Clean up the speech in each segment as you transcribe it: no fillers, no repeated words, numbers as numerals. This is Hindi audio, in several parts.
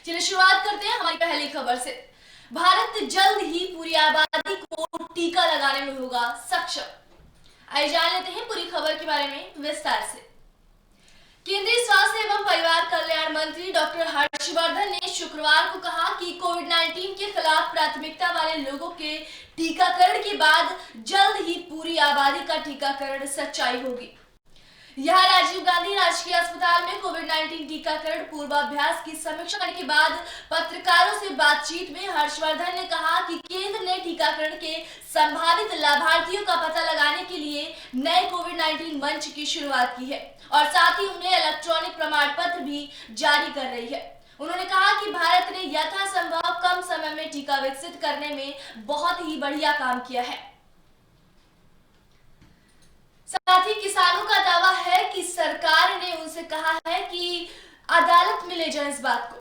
चलिए शुरुआत करते हैं हमारी पहली खबर से। भारत जल्द ही पूरी आबादी को टीका लगाने में होगा सक्षम। आइए जान लेते हैं पूरी खबर के बारे में विस्तार से। केंद्रीय स्वास्थ्य एवं परिवार कल्याण मंत्री डॉक्टर हर्षवर्धन ने शुक्रवार को कहा कि कोविड-19 के खिलाफ प्राथमिकता वाले लोगों के टीकाकरण के बाद जल्द ही पूरी आबादी का टीकाकरण सच्चाई होगी। यह राजीव गांधी राजकीय अस्पताल में कोविड-19 टीकाकरण पूर्वाभ्यास की समीक्षा करने के बाद पत्रकारों से बातचीत में हर्षवर्धन ने कहा कि केंद्र ने टीकाकरण के संभावित लाभार्थियों का पता लगाने के लिए नए कोविड-19 मंच की शुरुआत की है और साथ ही उन्हें इलेक्ट्रॉनिक प्रमाण पत्र भी जारी कर रही है। उन्होंने कहा कि भारत ने यथासंभव कम समय में टीका विकसित करने में बहुत ही बढ़िया काम किया है। साथ ही किसानों का दावा है कि सरकार ने उनसे कहा है कि अदालत में ले जाए इस बात को।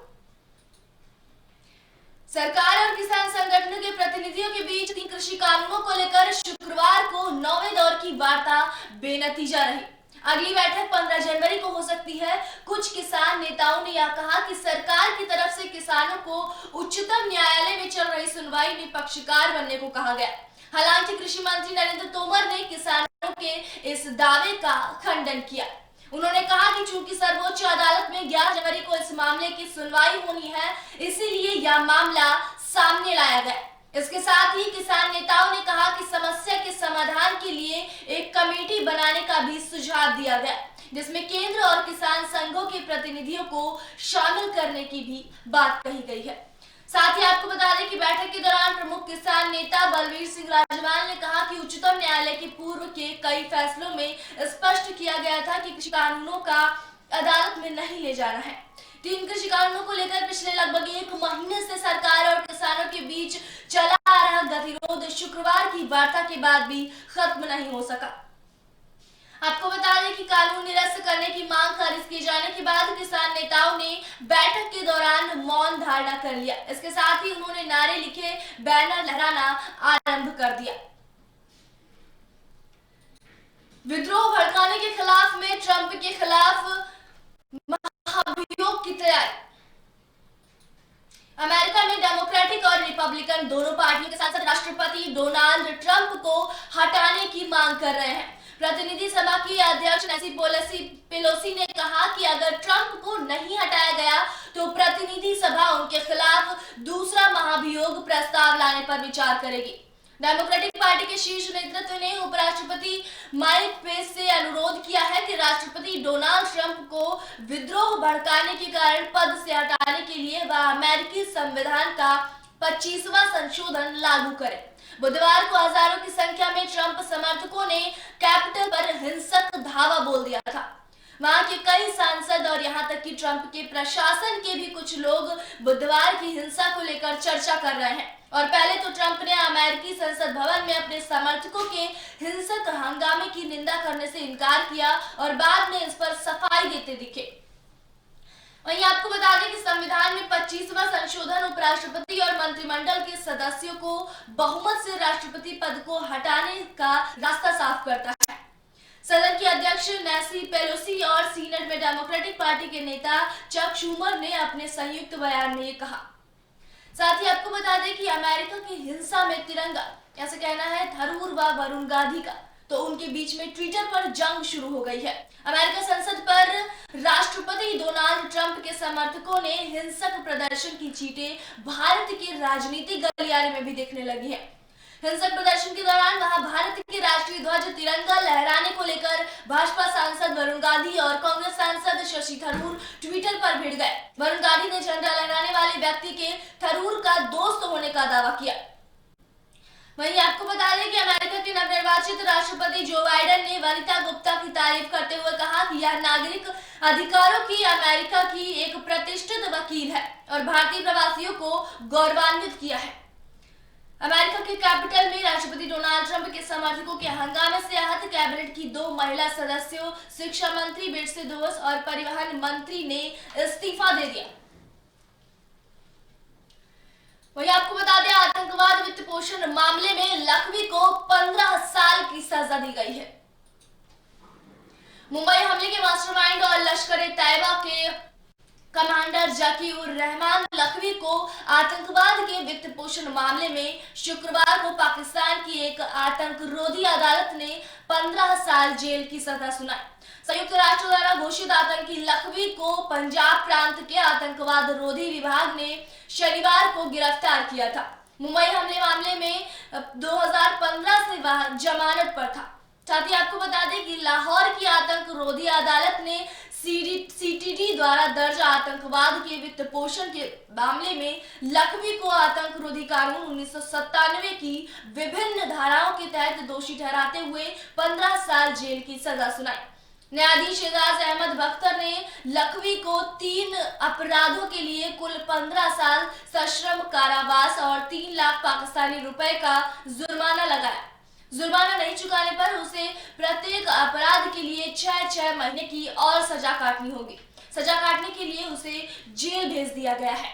सरकार और किसान संगठनों के प्रतिनिधियों के बीच 3 कृषि कानूनों को लेकर शुक्रवार को 9वें दौर की वार्ता बेनतीजा रही। अगली बैठक 15 जनवरी को हो सकती है। कुछ किसान नेताओं ने यह कहा कि सरकार की तरफ से किसानों को उच्चतम न्यायालय में चल रही सुनवाई में पक्षकार बनने को कहा गया। हालांकि कृषि मंत्री नरेंद्र तोमर ने किसानों के इस दावे का खंडन किया। उन्होंने कहा कि चूंकि सर्वोच्च अदालत में 11 जनवरी को इस मामले की सुनवाई होनी है, इसीलिए यह मामला सामने लाया गया। इसके साथ ही किसान नेताओं ने कहा कि समस्या के समाधान के लिए एक कमेटी बनाने का भी सुझाव दिया गया, जिसमें केंद्र और किसान संघों के प्रतिनिधियों को शामिल करने की भी बात कही गई है। साथ ही आपको बता दें कि बैठक के दौरान प्रमुख किसान नेता बलवीर सिंह राजवाल ने कहा कि उच्चतम न्यायालय के पूर्व के कई फैसलों में स्पष्ट किया गया था कि कृषि कानूनों का अदालत में नहीं ले जाना है। 3 कृषि कानूनों को लेकर पिछले लगभग 1 महीने से सरकार और किसानों के बीच चला आ रहा गतिरोध शुक्रवार की वार्ता के बाद भी खत्म नहीं हो सका। आपको बता दें कि कानून निरस्त करने की मांग खारिज किए जाने के बाद किसान नेताओं ने बैठक के दौरान मौन धारणा कर लिया। इसके साथ ही उन्होंने नारे लिखे बैनर लहराना आरंभ कर दिया। विद्रोह भड़काने के खिलाफ में ट्रंप के खिलाफ महाभियोग की तैयारी। अमेरिका में डेमोक्रेटिक और रिपब्लिकन दोनों पार्टियों के सांसद राष्ट्रपति डोनाल्ड ट्रंप को हटाने की मांग कर रहे हैं। प्रतिनिधि सभा की अध्यक्ष नैंसी पेलोसी ने कहा कि अगर ट्रंप को नहीं हटाया गया तो प्रतिनिधि सभा उनके खिलाफ दूसरा महाभियोग प्रस्ताव लाने पर विचार करेगी। डेमोक्रेटिक पार्टी के शीर्ष नेतृत्व ने उपराष्ट्रपति माइक पेंस से अनुरोध किया है कि राष्ट्रपति डोनाल्ड ट्रंप को विद्रोह भड़काने के कारण पद से हटाने के लिए वह अमेरिकी संविधान का 25वां संशोधन लागू करे। बुधवार को हजारों की संख्या में ट्रंप समर्थकों ने कैपिटल पर हिंसक धावा बोल दिया था। वहां के कई सांसद और यहां तक कि ट्रंप के प्रशासन के भी कुछ लोग बुधवार की हिंसा को लेकर चर्चा कर रहे हैं। और पहले तो ट्रंप ने अमेरिकी संसद भवन में अपने समर्थकों के हिंसक हंगामे की निंदा करने से इनकार किया और बाद में इस पर सफाई देते दिखे। वहीं आपको बता दें कि संविधान में 25वां संशोधन उपराष्ट्रपति और मंत्रिमंडल के सदस्यों को बहुमत से राष्ट्रपति पद को हटाने का रास्ता साफ करता है। सदन की अध्यक्ष नैंसी पेलोसी और सीनेट में डेमोक्रेटिक पार्टी के नेता चक शूमर ने अपने संयुक्त बयान में ये कहा। साथ ही आपको बता दें कि अमेरिका की हिंसा में तिरंगा, ऐसा कहना है थरूर व वरुण गांधी का, तो उनके बीच में ट्विटर पर जंग शुरू हो गई है। अमेरिका संसद पर राष्ट्रपति डोनाल्ड ट्रंप के समर्थकों ने हिंसक प्रदर्शन की चीटें भारत के राजनीतिक गलियारे में भी दिखने लगी है। हिंसक प्रदर्शन के दौरान वहां भारत के राष्ट्रीय ध्वज तिरंगा लहराने को लेकर भाजपा सांसद वरुण गांधी और कांग्रेस सांसद शशि थरूर ट्विटर पर भिड़ गए। वरुण गांधी ने झंडा लहराने वाले व्यक्ति के थरूर का दोस्त होने का दावा किया। वहीं आपको बता दें कि अमेरिका के नवनिर्वाचित राष्ट्रपति जो बाइडेन ने वनिता गुप्ता की तारीफ करते हुए कहा कि यह नागरिक अधिकारों की अमेरिका की एक प्रतिष्ठित वकील है और भारतीय प्रवासियों को गौरवान्वित किया है। अमेरिका के कैपिटल में राष्ट्रपति डोनाल्ड ट्रंप के समर्थकों के हंगामे से आहत कैबिनेट की 2 महिला सदस्यों, शिक्षा मंत्री बेट्सी दोवस और परिवहन मंत्री ने इस्तीफा दे दिया। वहीं आपको बता दें आतंकवाद वित्त पोषण मामले में लखवी को 15 साल की सजा दी गई है। मुंबई हमले के मास्टरमाइंड और लश्कर-ए-तैयबा के कमांडर जकी उर रहमान लखवी को आतंकवाद के वित्त पोषण मामले में शुक्रवार को पाकिस्तान की एक आतंकरोधी अदालत ने 15 साल जेल की सजा सुनाई। संयुक्त राष्ट्र द्वारा घोषित आतंकी लखवी को पंजाब प्रांत के आतंकवाद रोधी विभाग ने शनिवार को गिरफ्तार किया था। मुंबई हमले मामले में 2015 से वह जमानत पर था। साथ ही आपको बता दें कि लाहौर की आतंक रोधी अदालत ने सीटीडी द्वारा दर्ज आतंकवाद के वित्त पोषण के मामले में लखवी को आतंक रोधी कानून 1997 की विभिन्न धाराओं के तहत दोषी ठहराते हुए 15 साल जेल की सजा सुनाई। न्यायाधीश एजाज अहमद बख्तर ने लखवी को 3 अपराधों के लिए कुल 15 साल सश्रम कारावास और 3 लाख पाकिस्तानी रुपए का जुर्माना लगाया। जुर्माना नहीं चुकाने पर उसे प्रत्येक अपराध के लिए 6 महीने की और सजा काटनी होगी। सजा काटने के लिए उसे जेल भेज दिया गया है।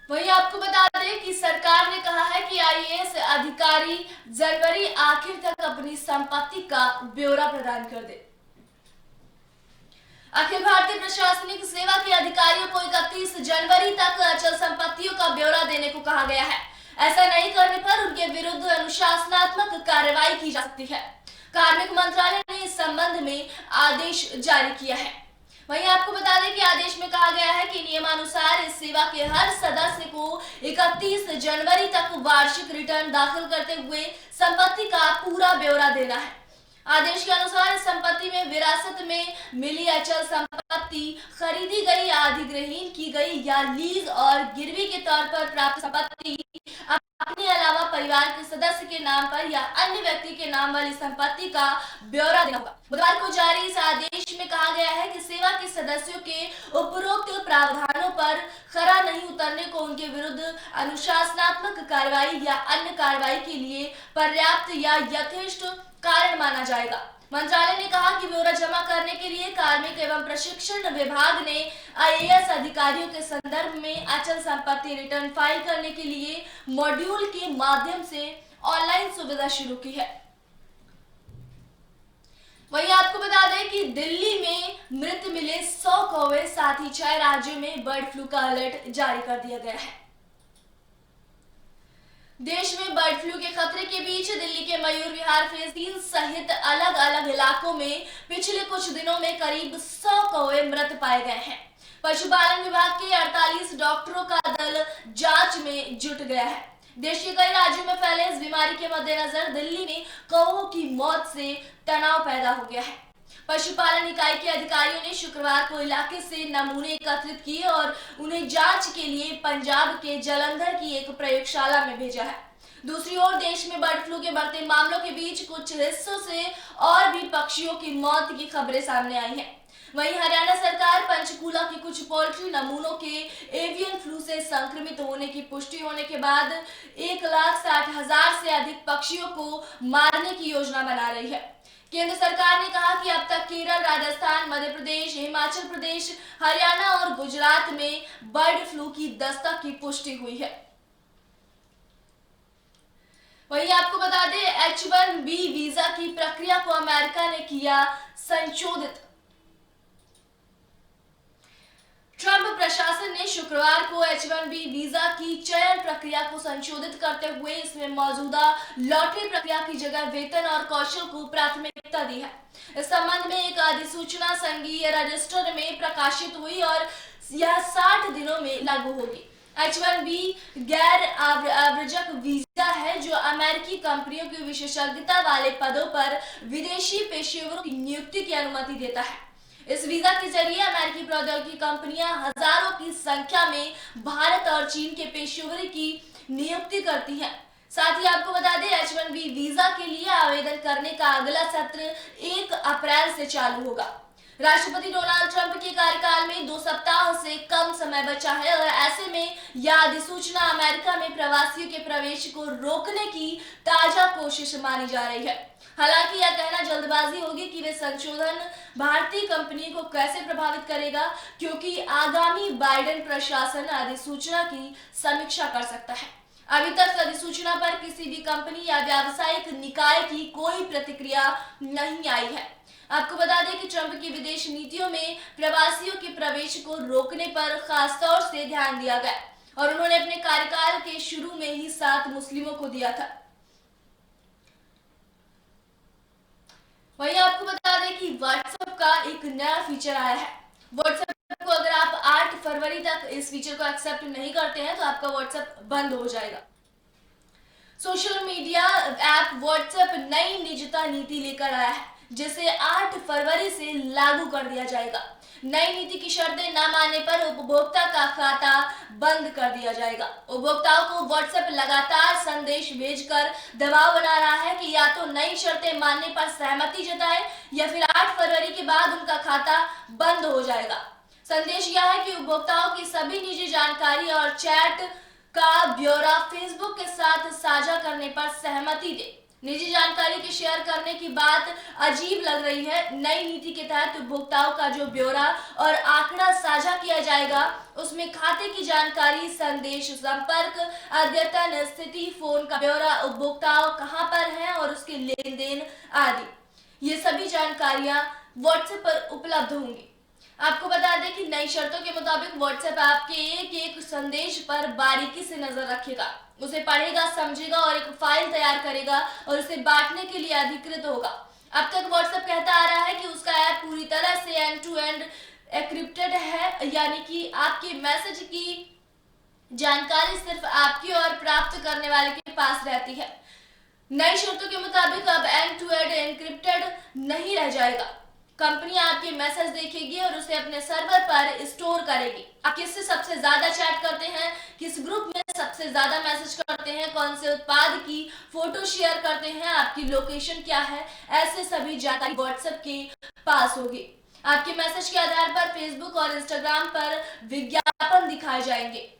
वहीं आपको बता दें कि सरकार ने कहा है कि आईएएस अधिकारी जनवरी आखिर तक अपनी संपत्ति का ब्यौरा प्रदान कर दे। अखिल भारतीय प्रशासनिक सेवा के अधिकारियों को 31 जनवरी तक अचल संपत्तियों का ब्यौरा देने को कहा गया है। ऐसा नहीं करने पर उनके विरुद्ध अनुशासनात्मक कार्रवाई की जा सकती है। कार्मिक मंत्रालय ने इस संबंध में आदेश जारी किया है। वहीं आपको बता दें कि आदेश में कहा गया है कि नियमानुसार इस सेवा के हर सदस्य को 31 जनवरी तक वार्षिक रिटर्न दाखिल करते हुए संपत्ति का पूरा ब्यौरा देना है। आदेश के अनुसार इस संपत्ति में विरासत में मिली अचल संपत्ति, खरीदी गई या अधिग्रहण की गई या लीज और गिरवी के तौर पर प्राप्त संपत्ति, अपने अलावा परिवार के सदस्य के नाम पर या अन्य व्यक्ति के नाम वाली संपत्ति का ब्यौरा देना होगा। बुधवार को जारी इस आदेश में कहा गया है कि सेवा के सदस्यों के उपरोक्त प्रावधानों पर खरा नहीं उतरने को उनके विरुद्ध अनुशासनात्मक कार्रवाई या अन्य कार्रवाई के लिए पर्याप्त या यथेष्ट कारण माना जाएगा। मंत्रालय ने कहा कि ब्यौरा जमा करने के लिए कार्मिक एवं प्रशिक्षण विभाग ने आईएएस अधिकारियों के संदर्भ में अचल संपत्ति रिटर्न फाइल करने के लिए मॉड्यूल के माध्यम से ऑनलाइन सुविधा शुरू की है। वहीं आपको बता दें कि दिल्ली में मृत मिले 100 कौवे, साथ ही 6 राज्यों में बर्ड फ्लू का अलर्ट जारी कर दिया गया है। देश में बर्ड फ्लू के खतरे के बीच दिल्ली के मयूर विहार फेज 3 सहित अलग अलग इलाकों में पिछले कुछ दिनों में करीब 100 कौवे मृत पाए गए हैं। पशुपालन विभाग के 48 डॉक्टरों का दल जांच में जुट गया है। देश के कई राज्यों में फैले इस बीमारी के मद्देनजर दिल्ली में कौवों की मौत से तनाव पैदा हो गया है। पशुपालन इकाई के अधिकारियों ने शुक्रवार को इलाके से नमूने एकत्रित किए और उन्हें जांच के लिए पंजाब के जालंधर की एक प्रयोगशाला में भेजा है। दूसरी ओर देश में बर्ड फ्लू के बढ़ते मामलों के बीच कुछ हिस्सों से और भी पक्षियों की मौत की खबरें सामने आई हैं। वहीं हरियाणा सरकार पंचकूला की कुछ पोल्ट्री नमूनों के एवियन फ्लू से संक्रमित होने की पुष्टि होने के बाद 1,60,000 से अधिक पक्षियों को मारने की योजना बना रही है। केंद्र सरकार ने कहा कि अब तक केरल, राजस्थान, मध्य प्रदेश, हिमाचल प्रदेश, हरियाणा और गुजरात में बर्ड फ्लू की दस्तक की पुष्टि हुई है। वहीं आपको बता दें H-1B वीजा की प्रक्रिया को अमेरिका ने किया संशोधित। ट्रंप प्रशासन ने शुक्रवार को H-1B वीजा की चयन प्रक्रिया को संशोधित करते हुए इसमें मौजूदा लॉटरी प्रक्रिया की जगह वेतन और कौशल को प्राथमिकता दी है। इस संबंध में एक अधिसूचना संघीय रजिस्टर में प्रकाशित हुई और यह 60 दिनों में लागू होगी। H-1B गैर आव्रजक वीजा है जो अमेरिकी कंपनियों की विशेषज्ञता वाले पदों पर विदेशी पेशेवरों की नियुक्ति की अनुमति देता है। इस वीजा के जरिए अमेरिकी प्रौद्योगिकी कंपनियां हजारों की संख्या में भारत और चीन के पेशेवरों की नियुक्ति करती हैं। साथ ही आपको बता दें H-1B वीजा के लिए आवेदन करने का अगला सत्र 1 अप्रैल से चालू होगा। राष्ट्रपति डोनाल्ड ट्रंप के कार्यकाल में 2 सप्ताह से कम समय बचा है और ऐसे में यह अधिसूचना अमेरिका में प्रवासियों के प्रवेश को रोकने की ताजा कोशिश मानी जा रही है। हालांकि यह कहना जल्दबाजी होगी कि वे संशोधन भारतीय कंपनी को कैसे प्रभावित करेगा, क्योंकि आगामी बाइडेन प्रशासन अधिसूचना की समीक्षा कर सकता है। अभी तक अधिसूचना पर किसी भी कंपनी या व्यावसायिक निकाय की कोई प्रतिक्रिया नहीं आई है। आपको बता दें कि ट्रंप की विदेश नीतियों में प्रवासियों के प्रवेश को रोकने पर खासतौर से ध्यान दिया गया और उन्होंने अपने कार्यकाल के शुरू में ही 7 मुस्लिमों को दिया था। वहीं आपको बता दें कि व्हाट्सएप का एक नया फीचर आया है। व्हाट्सएप को अगर आप 8 फरवरी तक इस फीचर को एक्सेप्ट नहीं करते हैं तो आपका व्हाट्सएप बंद हो जाएगा। सोशल मीडिया ऐप व्हाट्सएप नई निजता नीति लेकर आया है जिसे 8 फरवरी से लागू कर दिया जाएगा। नई नीति की शर्तें न मानने पर उपभोक्ता का खाता बंद कर दिया जाएगा। उपभोक्ताओं को व्हाट्सएप लगातार संदेश भेजकर दबाव बना रहा है कि या तो नई शर्तें मानने पर सहमति जताएं या फिर 8 फरवरी के बाद उनका खाता बंद हो जाएगा। संदेश यह है कि उपभोक्ताओं की सभी निजी जानकारी और चैट का ब्यौरा फेसबुक के साथ साझा करने पर सहमति दे। निजी जानकारी के शेयर करने की बात अजीब लग रही है। नई नीति के तहत उपभोक्ताओं का जो ब्यौरा और आंकड़ा साझा किया जाएगा उसमें खाते की जानकारी, संदेश, संपर्क, अद्यतन स्थिति, फोन का ब्यौरा, उपभोक्ताओं कहां पर हैं और उसके लेन देन आदि ये सभी जानकारियां व्हाट्सएप पर उपलब्ध होंगी। आपको बता दें कि नई शर्तों के मुताबिक व्हाट्सएप आपके एक संदेश पर बारीकी से नजर रखेगा, उसे पढ़ेगा, समझेगा और एक फाइल तैयार करेगा और उसे बांटने के लिए अधिकृत होगा। अब तक व्हाट्सएप कहता आ रहा है कि उसका ऐप पूरी तरह से एंड टू एंड एन्क्रिप्टेड है, यानी कि आपके मैसेज की जानकारी सिर्फ आपकी और प्राप्त करने वाले के पास रहती है। नई शर्तों के मुताबिक अब एंड टू एंड एन्क्रिप्टेड नहीं रह जाएगा। कंपनी आपके मैसेज देखेगी और उसे अपने सर्वर पर स्टोर करेगी। आप किससे सबसे ज्यादा चैट करते हैं, किस ग्रुप में सबसे ज्यादा मैसेज करते हैं, कौन से उत्पाद की फोटो शेयर करते हैं, आपकी लोकेशन क्या है, ऐसे सभी जानकारी व्हाट्सएप के पास होगी। आपके मैसेज के आधार पर फेसबुक और इंस्टाग्राम पर विज्ञापन दिखाए जाएंगे।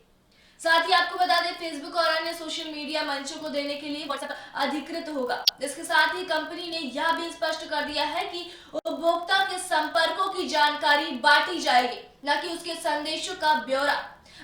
साथ ही आपको बता दें फेसबुक और अन्य सोशल मीडिया मंचों को देने के लिए व्हाट्सएप अधिकृत होगा। इसके साथ ही कंपनी ने यह भी स्पष्ट कर दिया है कि उपभोक्ता के संपर्कों की जानकारी बांटी जाएगी, न कि उसके संदेशों का ब्यौरा।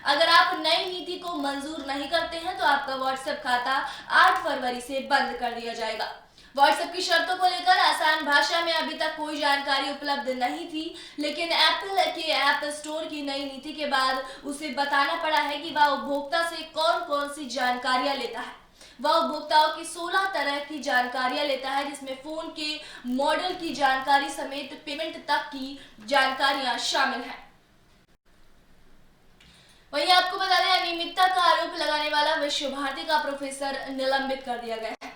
अगर आप नई नीति को मंजूर नहीं करते हैं तो आपका व्हाट्सएप खाता 8 फरवरी से बंद कर दिया जाएगा। व्हाट्सएप की शर्तों को लेकर आसान भाषा में अभी तक कोई जानकारी उपलब्ध नहीं थी, लेकिन एप्पल के ऐप स्टोर की नई नीति के बाद उसे बताना पड़ा है कि वह उपभोक्ता से कौन कौन सी जानकारियां लेता है। वह उपभोक्ताओं की 16 तरह की जानकारियां लेता है, जिसमें फोन के मॉडल की जानकारी समेत पेमेंट तक की जानकारियां शामिल है। वहीं आपको बता दें अनियमितता का आरोप लगाने वाला विश्व भारती का प्रोफेसर निलंबित कर दिया गया है।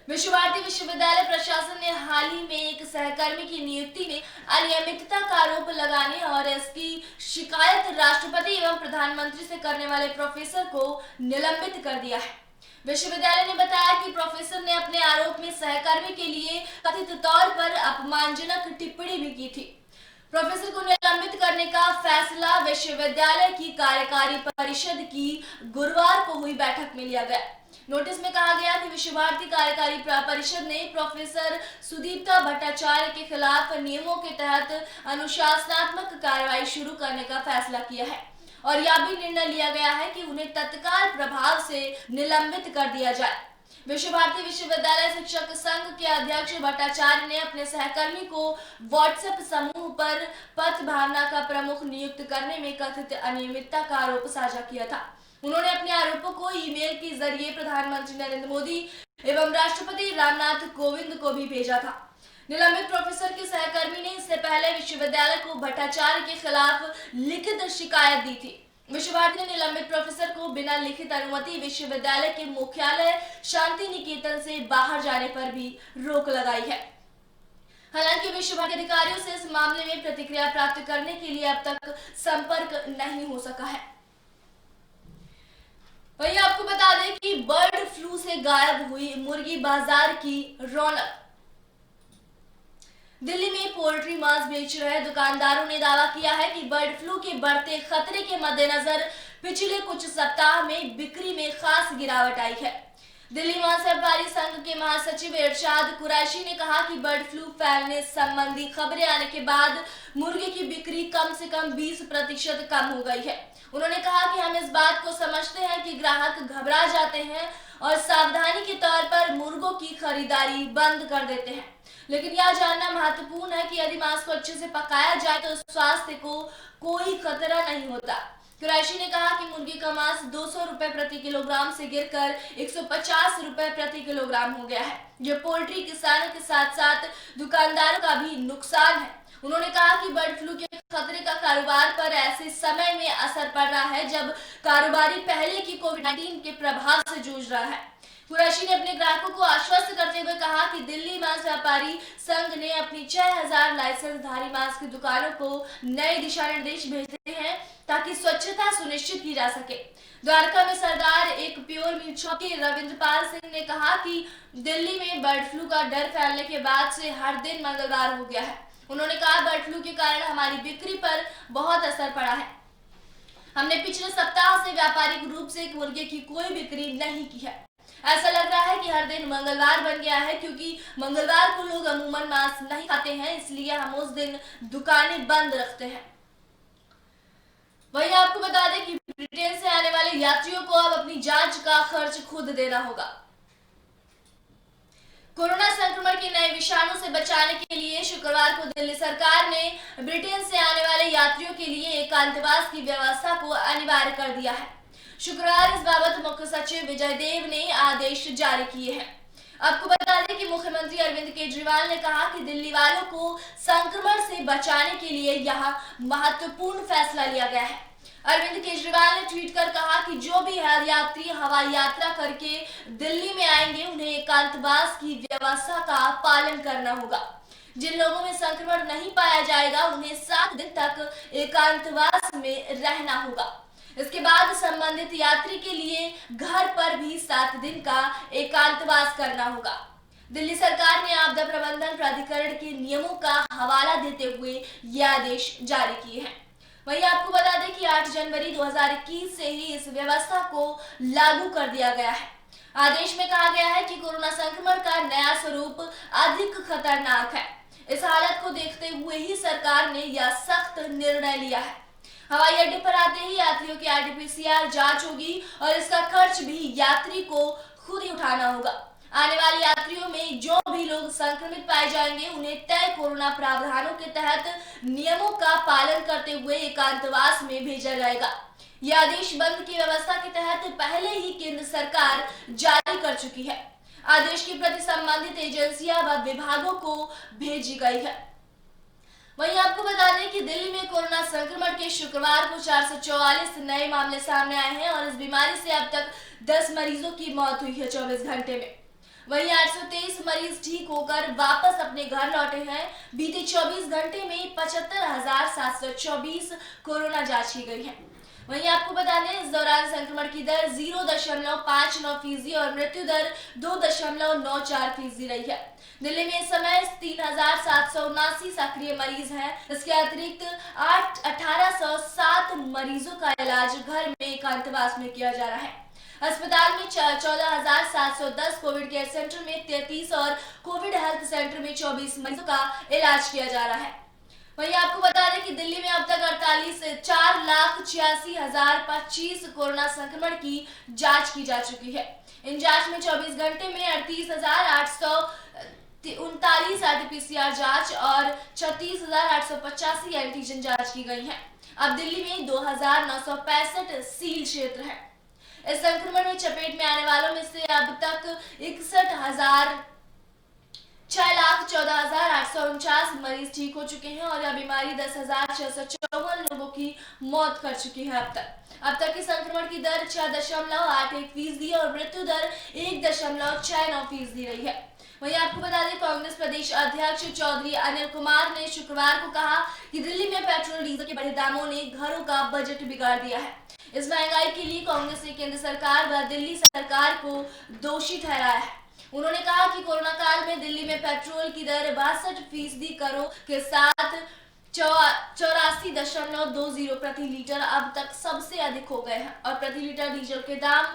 विश्व भारती विश्वविद्यालय प्रशासन ने हाल ही में एक सहकर्मी की नियुक्ति में अनियमितता का आरोप लगाने और इसकी शिकायत राष्ट्रपति एवं प्रधानमंत्री से करने वाले प्रोफेसर को निलंबित कर दिया है। विश्वविद्यालय ने बताया कि प्रोफेसर ने अपने आरोप में सहकर्मी के लिए कथित तौर पर अपमानजनक टिप्पणी भी की थी। प्रोफेसर को निलंबित करने का फैसला विश्वविद्यालय की कार्यकारी परिषद की गुरुवार को हुई बैठक में लिया गया। नोटिस में कहा गया कि विश्व भारती कार्यकारी परिषद ने प्रोफेसर सुदीप्ता भट्टाचार्य के खिलाफ नियमों के तहत अनुशासनात्मक कार्रवाई शुरू करने का फैसला किया है और यह भी निर्णय लिया गया है कि उन्हें तत्काल प्रभाव से निलंबित कर दिया जाए। विश्व भारती विश्वविद्यालय शिक्षक संघ के अध्यक्ष भट्टाचार्य ने अपने सहकर्मी को व्हाट्सएप समूह पर पथ भावना का प्रमुख नियुक्त करने में कथित अनियमितता का आरोप साझा किया था। उन्होंने अपने आरोपों को ईमेल के जरिए प्रधानमंत्री नरेंद्र मोदी एवं राष्ट्रपति रामनाथ कोविंद को भी भेजा था। निलंबित प्रोफेसर के सहकर्मी ने इससे पहले विश्वविद्यालय को भट्टाचार्य के खिलाफ लिखित शिकायत दी थी। विश्व भारती ने निलंबित प्रोफेसर को बिना लिखित अनुमति विश्वविद्यालय के मुख्यालय शांति निकेतन से बाहर जाने पर भी रोक लगाई है। हालांकि विश्व भारती अधिकारियों से इस मामले में प्रतिक्रिया प्राप्त करने के लिए अब तक संपर्क नहीं हो सका है। वहीं आपको बता दें कि बर्ड फ्लू से गायब हुई मुर्गी बाजार की रौनक। दिल्ली में पोल्ट्री मांस बेच रहे दुकानदारों ने दावा किया है कि बर्ड फ्लू के बढ़ते खतरे के मद्देनजर पिछले कुछ सप्ताह में बिक्री में खास गिरावट आई है। दिल्ली मांस व्यापारी संघ के महासचिव इरशाद कुरैशी ने कहा कि बर्ड फ्लू फैलने संबंधी खबरें आने के बाद मुर्गे की बिक्री कम से कम 20% कम हो गई है। उन्होंने कहा कि हम इस बात को समझते हैं कि ग्राहक घबरा जाते हैं और सावधानी के तौर पर मुर्गों की खरीदारी बंद कर देते हैं, लेकिन यह जानना महत्वपूर्ण है कि यदि मांस को अच्छे से पकाया जाए तो स्वास्थ्य को कोई खतरा नहीं होता। कुरैशी ने कहा कि मुर्गी का मांस 200 रुपए प्रति किलोग्राम से गिरकर 150 रुपए प्रति किलोग्राम हो गया है, जो पोल्ट्री किसानों के साथ साथ दुकानदारों का भी नुकसान है। उन्होंने कहा कि बर्ड फ्लू के खतरे का कारोबार पर ऐसे समय में असर पड़ रहा है जब कारोबारी पहले की कोविड-19 के प्रभाव से जूझ रहा है। कुरैशी ने अपने ग्राहकों को आश्वस्त करते हुए कहा कि दिल्ली मांस व्यापारी संघ ने अपनी 6000 लाइसेंसधारी मांस की दुकानों को नए दिशा निर्देश भेजे हैं ताकि स्वच्छता सुनिश्चित की जा सके। द्वारका में सरदार एक प्योर मीट शॉप के रविंद्रपाल सिंह ने कहा कि दिल्ली में बर्ड फ्लू का डर फैलने के बाद से हर दिन मंगलवार हो गया है। उन्होंने कहा बर्ड फ्लू के कारण हमारी बिक्री पर बहुत असर पड़ा है। हमने पिछले सप्ताह से व्यापारिक रूप से एक मुर्गे की कोई बिक्री नहीं की है। ऐसा लग रहा है कि हर दिन मंगलवार बन गया है, क्योंकि मंगलवार को लोग अमूमन मांस नहीं खाते हैं, इसलिए हम उस दिन दुकानें बंद रखते हैं। वहीं आपको बता दें कि ब्रिटेन से आने वाले यात्रियों को अब अपनी जांच का खर्च खुद देना होगा। कोरोना संक्रमण के नए विषाणु से बचाने के लिए शुक्रवार को दिल्ली सरकार ने ब्रिटेन से आने वाले यात्रियों के लिए एकांतवास की व्यवस्था को अनिवार्य कर दिया है। शुक्रवार इस बाबत मुख्य सचिव विजय देव ने आदेश जारी किए हैं। आपको बता दें कि मुख्यमंत्री अरविंद केजरीवाल ने कहा कि दिल्ली वालों को संक्रमण से बचाने के लिए यह महत्वपूर्ण फैसला लिया गया है। अरविंद केजरीवाल ने ट्वीट कर कहा कि जो भी यात्री हवाई यात्रा करके दिल्ली में आएंगे उन्हें एकांतवास की व्यवस्था का पालन करना होगा। जिन लोगों में संक्रमण नहीं पाया जाएगा उन्हें 7 दिन तक एकांतवास में रहना होगा। इसके बाद संबंधित यात्री के लिए घर पर भी 7 दिन का एकांतवास करना होगा। दिल्ली सरकार ने आपदा प्रबंधन प्राधिकरण के नियमों का हवाला देते हुए ये आदेश जारी किए हैं। वहीं आपको बता दें कि 8 जनवरी 2021 से ही इस व्यवस्था को लागू कर दिया गया है। आदेश में कहा गया है कि कोरोना संक्रमण का नया स्वरूप अधिक खतरनाक है। इस हालत को देखते हुए ही सरकार ने यह सख्त निर्णय लिया है। हवाई अड्डे पर आते ही यात्रियों की RT-PCR जांच होगी और इसका खर्च भी यात्री को खुद ही उठाना होगा। आने वाले यात्रियों में जो भी लोग संक्रमित पाए जाएंगे उन्हें तय कोरोना प्रावधानों के तहत नियमों का पालन करते हुए एकांतवास में भेजा जाएगा। यह आदेश बंद की व्यवस्था के तहत पहले ही केंद्र सरकार जारी कर चुकी है। आदेश की प्रति संबंधित एजेंसियां व विभागों को भेजी गई है। वहीं आपको बता दें कि दिल्ली में कोरोना संक्रमण के शुक्रवार को 444 नए मामले सामने आए हैं और इस बीमारी से अब तक 10 मरीजों की मौत हुई है 24 घंटे में। वहीं 823 मरीज ठीक होकर वापस अपने घर लौटे हैं। बीते 24 घंटे में 75,724 कोरोना जांच की गई है। वहीं आपको बता दें इस दौरान संक्रमण की दर 0.59% और मृत्यु दर 2.94% रही है। दिल्ली में इस समय 3,779 सक्रिय मरीज हैं। इसके अतिरिक्त 1807 मरीजों का इलाज घर में एकांतवास में किया जा रहा है। अस्पताल में 14,710, कोविड केयर सेंटर में 33 और कोविड हेल्थ सेंटर में 24 मरीजों का इलाज किया जा रहा है। वहीं आपको बता दें कि दिल्ली में अब तक 4,86,025 कोरोना संक्रमण की जांच की जा चुकी है। इन जांच में 24 घंटे में 38,839 RT-PCR जांच और 36,885 एंटीजन जांच की गई है। अब दिल्ली में 2,965 सील क्षेत्र है। इस संक्रमण में चपेट में आने वालों में से अब तक 6,14,849 मरीज ठीक हो चुके हैं और यह बीमारी 10,654 लोगों की मौत कर चुकी है। अब तक की संक्रमण की दर 6.81% और मृत्यु दर 1.69% रही है। वहीं आपको बता दें कांग्रेस प्रदेश अध्यक्ष चौधरी अनिल कुमार ने शुक्रवार को कहा कि दिल्ली में पेट्रोल डीजल के बढ़े दामों ने घरों का बजट बिगाड़ दिया है। इस महंगाई के लिए कांग्रेस ने केंद्र सरकार व दिल्ली सरकार को दोषी ठहराया है। उन्होंने कहा कि कोरोना काल में दिल्ली में पेट्रोल की दर 62% करों के साथ 84.20 प्रति लीटर अब तक सबसे अधिक हो गए हैं और प्रति लीटर डीजल के दाम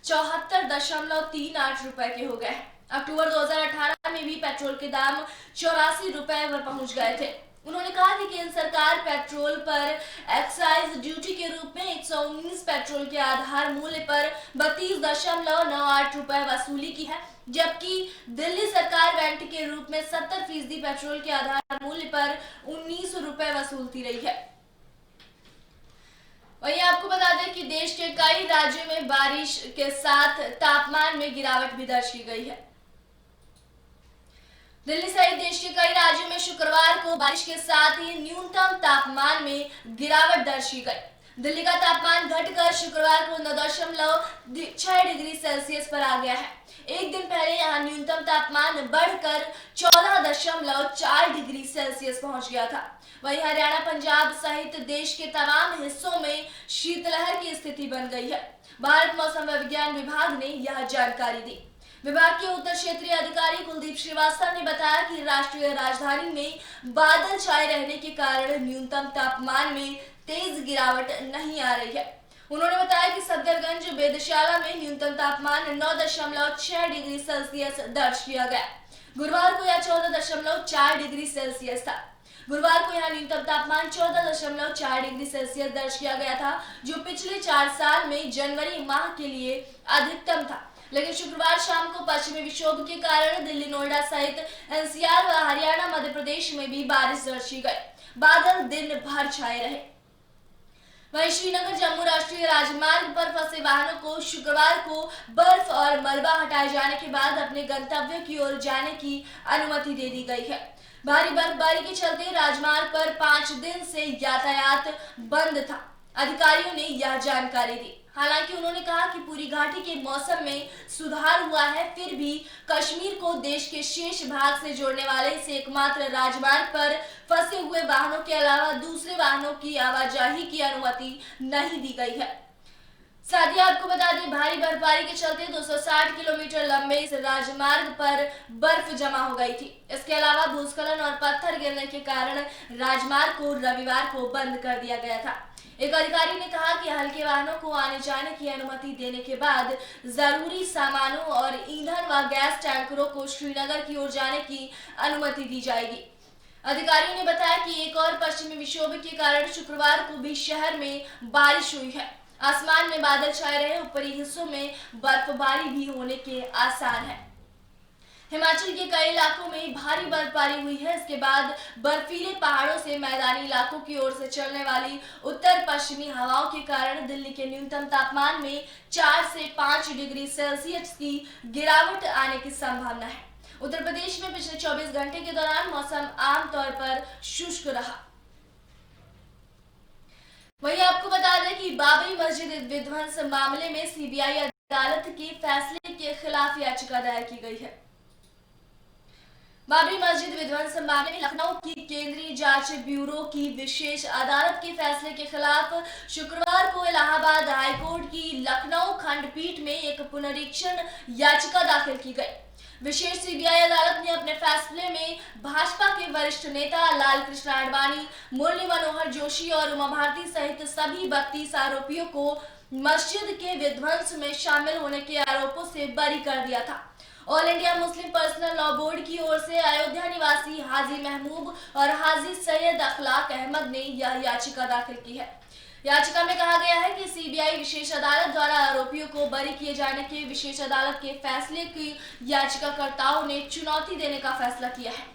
74.38 रुपए के हो गए हैं। अक्टूबर 2018 में भी पेट्रोल के दाम 84 रुपए पर पहुंच गए थे। उन्होंने कहा कि केंद्र सरकार पेट्रोल पर एक्साइज ड्यूटी के रूप में 119 पेट्रोल के आधार मूल्य पर 32.98 रुपए वसूली की है, जबकि दिल्ली सरकार वेंट के रूप में 70% पेट्रोल के आधार मूल्य पर 19 रुपए वसूलती रही है। वहीं आपको बता दें कि देश के कई राज्यों में बारिश के साथ तापमान में गिरावट भी दर्ज की गई है। दिल्ली सहित देश के कई राज्यों में शुक्रवार को बारिश के साथ ही न्यूनतम तापमान में गिरावट दर्ज की गई। दिल्ली का तापमान घटकर शुक्रवार को 9.6 डिग्री सेल्सियस पर आ गया है। एक दिन पहले यहाँ न्यूनतम तापमान बढ़कर 14.4 डिग्री सेल्सियस पहुंच गया था। वहीं हरियाणा, पंजाब सहित देश के तमाम हिस्सों में शीतलहर की स्थिति बन गई है। भारत मौसम विज्ञान विभाग ने यह जानकारी दी। विभाग के उत्तर क्षेत्रीय अधिकारी कुलदीप श्रीवास्तव ने बताया कि राष्ट्रीय राजधानी में बादल छाए रहने के कारण न्यूनतम तापमान में तेज गिरावट नहीं आ रही है। उन्होंने बताया कि सफदरगंज वेधशाला में न्यूनतम तापमान 9.6 डिग्री सेल्सियस दर्ज किया गया। गुरुवार को यह 14.4 डिग्री सेल्सियस था। गुरुवार को यहाँ न्यूनतम तापमान 14.4 डिग्री सेल्सियस दर्ज किया गया था, जो पिछले 4 साल में जनवरी माह के लिए अधिकतम था। लेकिन शुक्रवार शाम को पश्चिमी विक्षोभ के कारण दिल्ली, नोएडा सहित एनसीआर व हरियाणा, मध्य प्रदेश में भी बारिश दर्ज की गई। बादल दिन भर छाए रहे। वहीं श्रीनगर जम्मू राष्ट्रीय राजमार्ग पर फंसे वाहनों को शुक्रवार को बर्फ और मलबा हटाए जाने के बाद अपने गंतव्य की ओर जाने की अनुमति दे दी गई है। भारी बर्फबारी के चलते राजमार्ग पर 5 दिन से यातायात बंद था। अधिकारियों ने यह जानकारी दी। हालांकि उन्होंने कहा कि पूरी घाटी के मौसम में सुधार हुआ है, फिर भी कश्मीर को देश के शेष भाग से जोड़ने वाले इस एकमात्र राजमार्ग पर फंसे हुए वाहनों के अलावा दूसरे वाहनों की आवाजाही की अनुमति नहीं दी गई है। साथ ही आपको बता दें, भारी बर्फबारी के चलते 260 किलोमीटर लंबे इस राजमार्ग पर बर्फ जमा हो गई थी। इसके अलावा भूस्खलन और पत्थर गिरने के कारण राजमार्ग को रविवार को बंद कर दिया गया था। एक अधिकारी ने कहा कि हल्के वाहनों को आने जाने की अनुमति देने के बाद जरूरी सामानों और ईंधन व गैस टैंकरों को श्रीनगर की ओर जाने की अनुमति दी जाएगी। अधिकारियों ने बताया कि एक और पश्चिमी विक्षोभ के कारण शुक्रवार को भी शहर में बारिश हुई है। आसमान में बादल छाए रहे, ऊपरी हिस्सों में बर्फबारी भी होने के आसार हैं। हिमाचल के कई इलाकों में भारी बर्फबारी हुई है। इसके बाद बर्फीले पहाड़ों से मैदानी इलाकों की ओर से चलने वाली उत्तर पश्चिमी हवाओं के कारण दिल्ली के न्यूनतम तापमान में 4 से 5 डिग्री सेल्सियस की गिरावट आने की संभावना है। उत्तर प्रदेश में पिछले 24 घंटे के दौरान मौसम आमतौर पर शुष्क रहा। वहीं आपको बता दें कि बाबरी मस्जिद विध्वंस मामले में सीबीआई अदालत के फैसले के खिलाफ याचिका दायर की गई है। बाबरी मस्जिद विध्वंस मामले में लखनऊ की केंद्रीय जांच ब्यूरो की विशेष अदालत के फैसले के खिलाफ शुक्रवार को इलाहाबाद हाईकोर्ट की लखनऊ खंडपीठ में एक पुनरीक्षण याचिका दाखिल की गई। विशेष सीबीआई अदालत ने अपने फैसले में भाजपा के वरिष्ठ नेता लाल कृष्ण आडवाणी, मुरली मनोहर जोशी और उमा भारती सहित सभी 32 आरोपियों को मस्जिद के विध्वंस में शामिल होने के आरोपों से बरी कर दिया था। All India Muslim personal law board की ओर से अयोध्या निवासी हाजी महमूब और हाजी सैयद अखलाक अहमद ने यह याचिका दाखिल की है। याचिका में कहा गया है कि सीबीआई विशेष अदालत द्वारा आरोपियों को बरी किए जाने के विशेष अदालत के फैसले की याचिकाकर्ताओं ने चुनौती देने का फैसला किया है।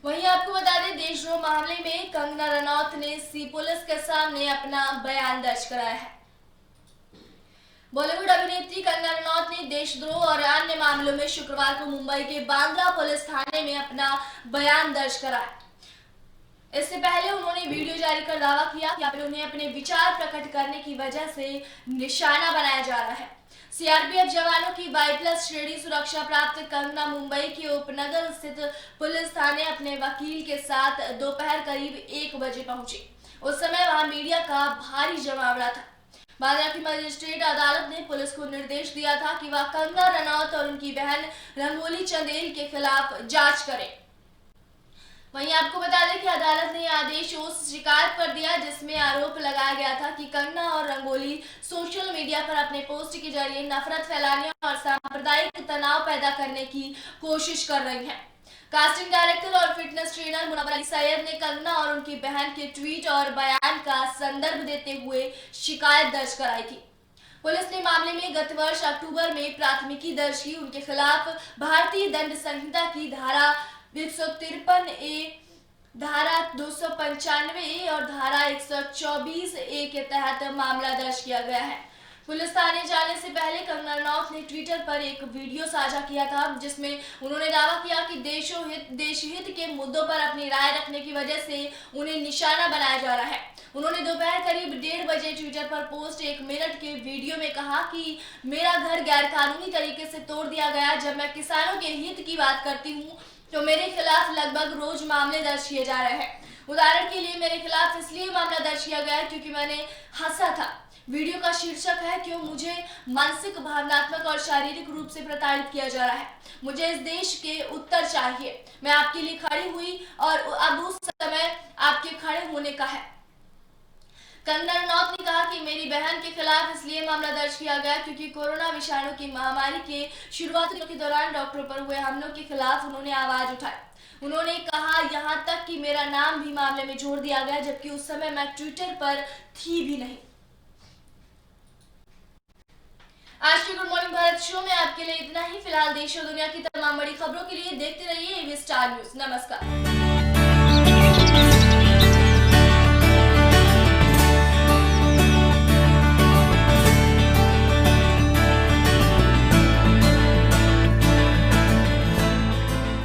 वहीं आपको बता दें, देशद्रोह मामले में कंगना रनौत ने पुलिस के सामने अपना बयान दर्ज कराया है। बॉलीवुड अभिनेत्री कंगना रनौत ने देशद्रोह और अन्य मामलों में शुक्रवार को मुंबई के बांद्रा पुलिस थाने में अपना बयान दर्ज कराया। इससे पहले उन्होंने वीडियो जारी कर दावा किया कि उन्हें अपने विचार प्रकट करने की वजह से निशाना बनाया जा रहा है। सीआरपीएफ जवानों की 22+ श्रेणी सुरक्षा प्राप्त कंगना मुंबई के उपनगर स्थित पुलिस थाने अपने वकील के साथ दोपहर करीब 1 बजे पहुंची। उस समय वहां मीडिया का भारी जमावड़ा था। बांद्रा की मजिस्ट्रेट अदालत ने पुलिस को निर्देश दिया था कि वह कंगना रनौत और उनकी बहन रंगोली चंदेल के खिलाफ जांच करे। वहीं आपको बता दें कि अदालत ने आदेश उस शिकायत पर दिया जिसमें आरोप लगाया गया था कि कंगना और रंगोली सोशल मीडिया पर अपने पोस्ट के जरिए नफरत फैलाने और सांप्रदायिक तनाव पैदा करने की कोशिश कर रही हैं। कास्टिंग डायरेक्टर और फिटनेस ट्रेनर मुनव्वर अली सैयद ने कंगना और उनकी बहन के ट्वीट और बयान का संदर्भ देते हुए शिकायत दर्ज कराई थी। पुलिस ने मामले में गत वर्ष अक्टूबर में प्राथमिकी दर्ज की। उनके खिलाफ भारतीय दंड संहिता की धारा 153A, धारा 295 और धारा 124A के तहत मामला दर्ज किया गया है। पुलिस थाने जाने से पहले कंगना रनौत ने ट्विटर पर एक वीडियो साझा किया था, जिसमें उन्होंने दावा किया कि देशहित के मुद्दों पर अपनी राय रखने की वजह से उन्हें निशाना बनाया जा रहा है। उन्होंने दोपहर करीब 1:30 बजे ट्विटर पर पोस्ट 1 मिनट के वीडियो में कहा कि मेरा घर गैरकानूनी तरीके से तोड़ दिया गया। जब मैं किसानों के हित की बात करती हूँ तो मेरे खिलाफ लगभग रोज मामले दर्ज किए जा रहे हैं। उदाहरण के लिए मेरे खिलाफ इसलिए मामला दर्ज किया गया क्योंकि मैंने हंसा था। वीडियो का शीर्षक है, क्यों मुझे मानसिक, भावनात्मक और शारीरिक रूप से प्रताड़ित किया जा रहा है। मुझे इस देश के उत्तर चाहिए। मैं आपके लिए खड़ी हुई और अब उस समय आपके खड़े होने का है। कंगना रनौत ने कहा कि मेरी बहन के खिलाफ इसलिए मामला दर्ज किया गया क्योंकि कोरोना विषाणु की महामारी के शुरुआती दिनों के दौरान डॉक्टरों पर हुए हमलों के खिलाफ उन्होंने आवाज उठाई। उन्होंने कहा यहाँ तक कि मेरा नाम भी मामले में जोड़ दिया गया, जबकि उस समय मैं ट्विटर पर थी भी नहीं। आज के गुड मॉर्निंग भारत शो में आपके लिए इतना ही। फिलहाल देश और दुनिया की तमाम बड़ी खबरों के लिए देखते रहिए एबी स्टार न्यूज। नमस्कार।